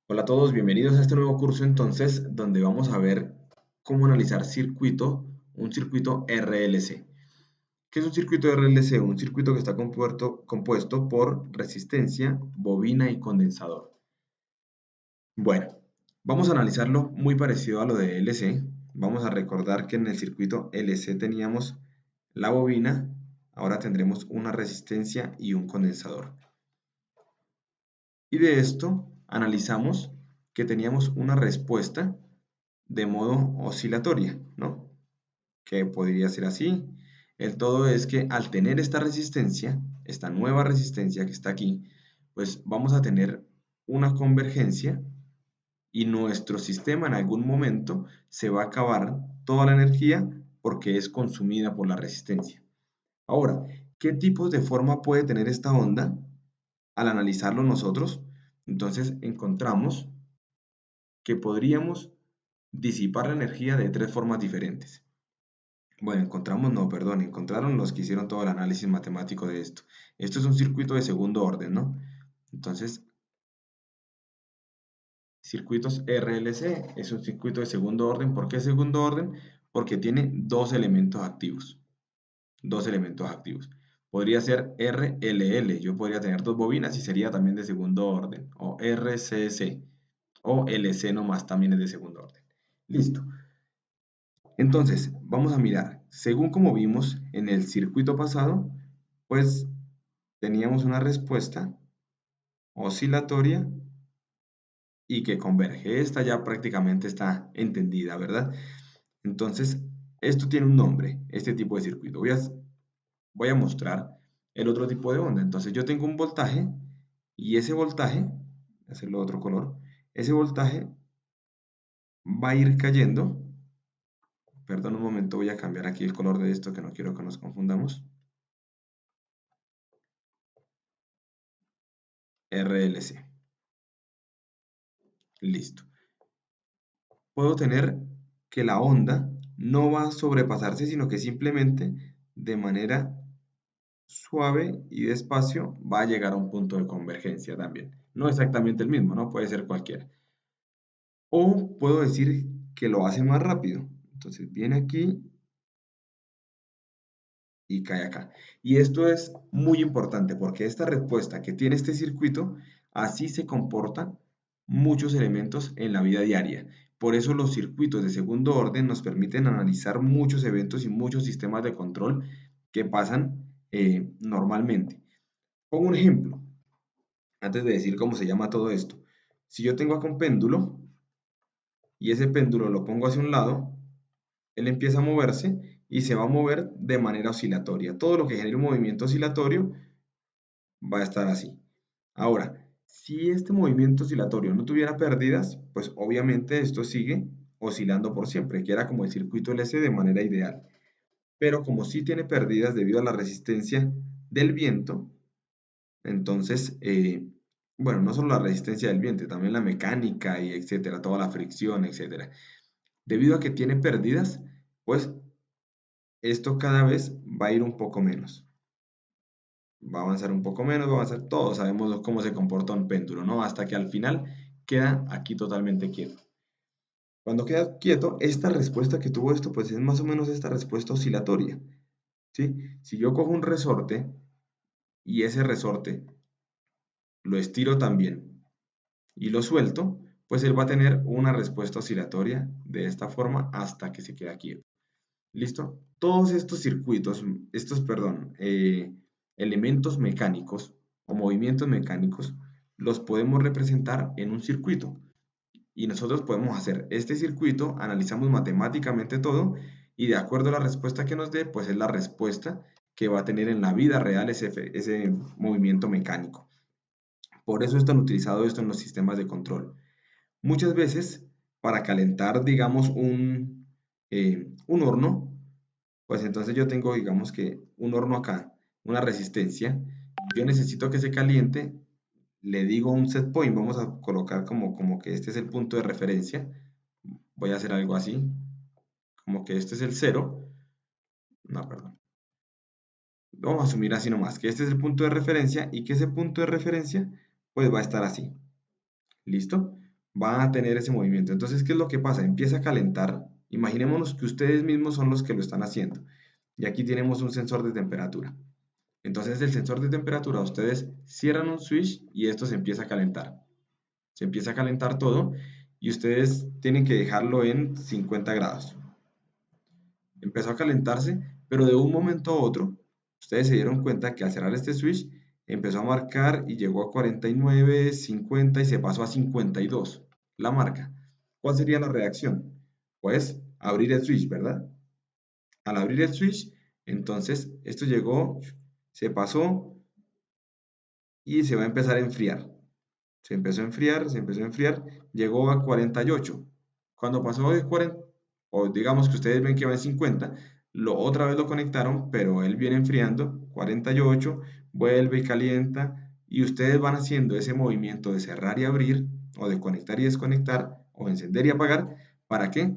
Hola a todos, bienvenidos a este nuevo curso entonces, donde vamos a ver cómo analizar un circuito RLC. ¿Qué es un circuito RLC? Un circuito que está compuesto por resistencia, bobina y condensador. Bueno, vamos a analizarlo muy parecido a lo de LC. Vamos a recordar que en el circuito LC teníamos la bobina, ahora tendremos una resistencia y un condensador. Y de esto analizamos que teníamos una respuesta de modo oscilatoria, ¿no? Que podría ser así. El todo es que al tener esta resistencia, esta nueva resistencia que está aquí, pues vamos a tener una convergencia y nuestro sistema en algún momento se va a acabar toda la energía porque es consumida por la resistencia. Ahora, ¿qué tipos de forma puede tener esta onda al analizarlo nosotros? Entonces encontramos que podríamos disipar la energía de tres formas diferentes. Bueno, encontraron los que hicieron todo el análisis matemático de esto. Esto es un circuito de segundo orden, ¿no? Entonces, circuitos RLC es un circuito de segundo orden. ¿Por qué segundo orden? Porque tiene dos elementos activos. Dos elementos activos. Podría ser RLL. Yo podría tener dos bobinas y sería también de segundo orden. O RCC. O LC nomás también es de segundo orden. Listo. Entonces, vamos a mirar, según como vimos en el circuito pasado, pues teníamos una respuesta oscilatoria y que converge. Esta ya prácticamente está entendida, ¿verdad? Entonces, esto tiene un nombre, este tipo de circuito. Voy a mostrar el otro tipo de onda. Entonces, yo tengo un voltaje y ese voltaje, voy a hacerlo de otro color, ese voltaje va a ir cayendo. Perdón un momento, voy a cambiar aquí el color de esto que no quiero que nos confundamos. RLC. Listo. Puedo tener que la onda no va a sobrepasarse, sino que simplemente de manera suave y despacio va a llegar a un punto de convergencia también. No exactamente el mismo, ¿no? Puede ser cualquiera. O puedo decir que lo hace más rápido. Entonces viene aquí y cae acá. Y esto es muy importante porque esta respuesta que tiene este circuito, así se comportan muchos elementos en la vida diaria. Por eso los circuitos de segundo orden nos permiten analizar muchos eventos y muchos sistemas de control que pasan normalmente. Pongo un ejemplo, antes de decir cómo se llama todo esto. Si yo tengo acá un péndulo y ese péndulo lo pongo hacia un lado, él empieza a moverse y se va a mover de manera oscilatoria. Todo lo que genere un movimiento oscilatorio va a estar así. Ahora, si este movimiento oscilatorio no tuviera pérdidas, pues obviamente esto sigue oscilando por siempre, que era como el circuito LC de manera ideal. Pero como sí tiene pérdidas debido a la resistencia del viento, entonces, bueno, no solo la resistencia del viento, también la mecánica y etcétera, toda la fricción, etcétera. Debido a que tiene pérdidas, pues esto cada vez va a ir un poco menos. Va a avanzar un poco menos, va a avanzar todo. Sabemos cómo se comporta un péndulo, ¿no? Hasta que al final queda aquí totalmente quieto. Cuando queda quieto, esta respuesta que tuvo esto, pues es más o menos esta respuesta oscilatoria, ¿sí? Si yo cojo un resorte y ese resorte lo estiro también y lo suelto, pues él va a tener una respuesta oscilatoria de esta forma hasta que se queda quieto. ¿Listo? Todos estos circuitos, elementos mecánicos o movimientos mecánicos, los podemos representar en un circuito. Y nosotros podemos hacer este circuito, analizamos matemáticamente todo y de acuerdo a la respuesta que nos dé, pues es la respuesta que va a tener en la vida real ese movimiento mecánico. Por eso es tan utilizado esto en los sistemas de control. Muchas veces, para calentar, digamos, un horno, pues entonces yo tengo, digamos que un horno acá, una resistencia. Yo necesito que se caliente, le digo un set point, vamos a colocar como que este es el punto de referencia. Voy a hacer algo así, como que este es el cero. No, perdón. Vamos a asumir así nomás, que este es el punto de referencia y que ese punto de referencia pues va a estar así. ¿Listo? van a tener ese movimiento. Entonces, ¿qué es lo que pasa? Empieza a calentar. Imaginémonos que ustedes mismos son los que lo están haciendo. Y aquí tenemos un sensor de temperatura. Entonces, el sensor de temperatura, ustedes cierran un switch y esto se empieza a calentar. Se empieza a calentar todo y ustedes tienen que dejarlo en 50 grados. Empezó a calentarse, pero de un momento a otro, ustedes se dieron cuenta que al cerrar este switch, empezó a marcar y llegó a 49, 50 y se pasó a 52, la marca. ¿Cuál sería la reacción? Pues abrir el switch, ¿verdad? Al abrir el switch, entonces esto llegó, se pasó y se va a empezar a enfriar. Se empezó a enfriar, se empezó a enfriar, llegó a 48. Cuando pasó de 40, o digamos que ustedes ven que va en 50, otra vez lo conectaron, pero él viene enfriando, 48, vuelve y calienta, y ustedes van haciendo ese movimiento de cerrar y abrir, o de conectar y desconectar, o encender y apagar. ¿Para qué?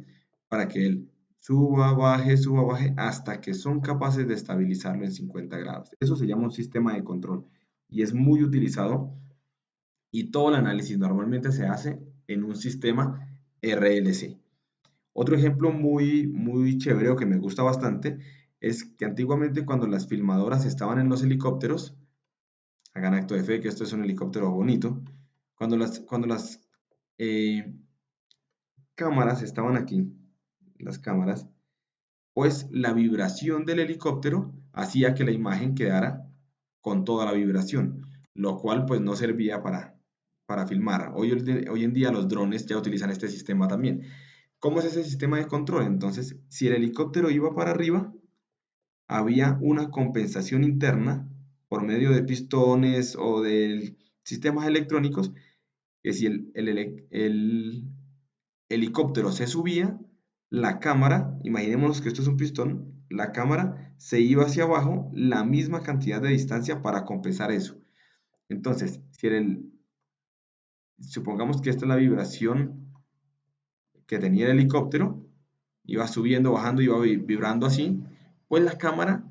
Para que él suba, baje, hasta que son capaces de estabilizarlo en 50 grados. Eso se llama un sistema de control y es muy utilizado y todo el análisis normalmente se hace en un sistema RLC. Otro ejemplo muy chévere o que me gusta bastante es que antiguamente cuando las filmadoras estaban en los helicópteros, hagan acto de fe que esto es un helicóptero bonito, cuando las eh, cámaras estaban aquí, las cámaras, pues la vibración del helicóptero hacía que la imagen quedara con toda la vibración, lo cual pues no servía para filmar. Hoy en día los drones ya utilizan este sistema también. ¿Cómo es ese sistema de control? Entonces, si el helicóptero iba para arriba, había una compensación interna por medio de pistones o de sistemas electrónicos, que si el helicóptero se subía, la cámara, imaginémonos que esto es un pistón, la cámara se iba hacia abajo la misma cantidad de distancia para compensar eso. Entonces, supongamos que esta es la vibración que tenía el helicóptero, iba subiendo, bajando, iba vibrando así, pues la cámara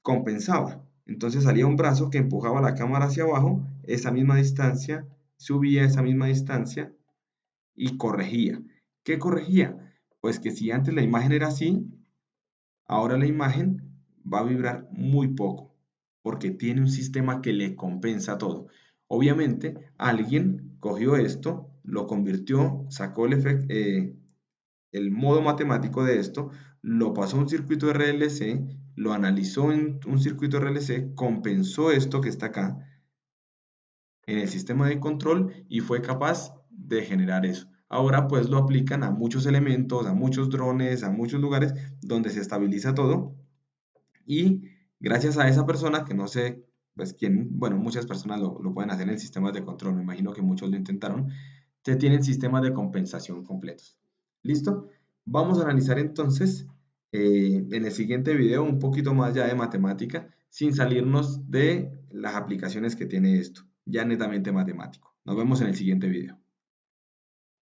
compensaba. Entonces salía un brazo que empujaba la cámara hacia abajo, esa misma distancia, subía esa misma distancia y corregía. ¿Qué corregía? Pues que si antes la imagen era así, ahora la imagen va a vibrar muy poco, porque tiene un sistema que le compensa todo. Obviamente, alguien cogió esto, lo convirtió, sacó el modo matemático de esto, lo pasó a un circuito RLC, lo analizó en un circuito RLC, compensó esto que está acá en el sistema de control y fue capaz de generar eso. Ahora pues lo aplican a muchos elementos, a muchos drones, a muchos lugares donde se estabiliza todo y gracias a esa persona que no sé, pues quién, bueno, muchas personas lo pueden hacer en sistemas de control, me imagino que muchos lo intentaron, se tienen sistemas de compensación completos. ¿Listo? Vamos a analizar entonces en el siguiente video un poquito más ya de matemática, sin salirnos de las aplicaciones que tiene esto, ya netamente matemático. Nos vemos en el siguiente video.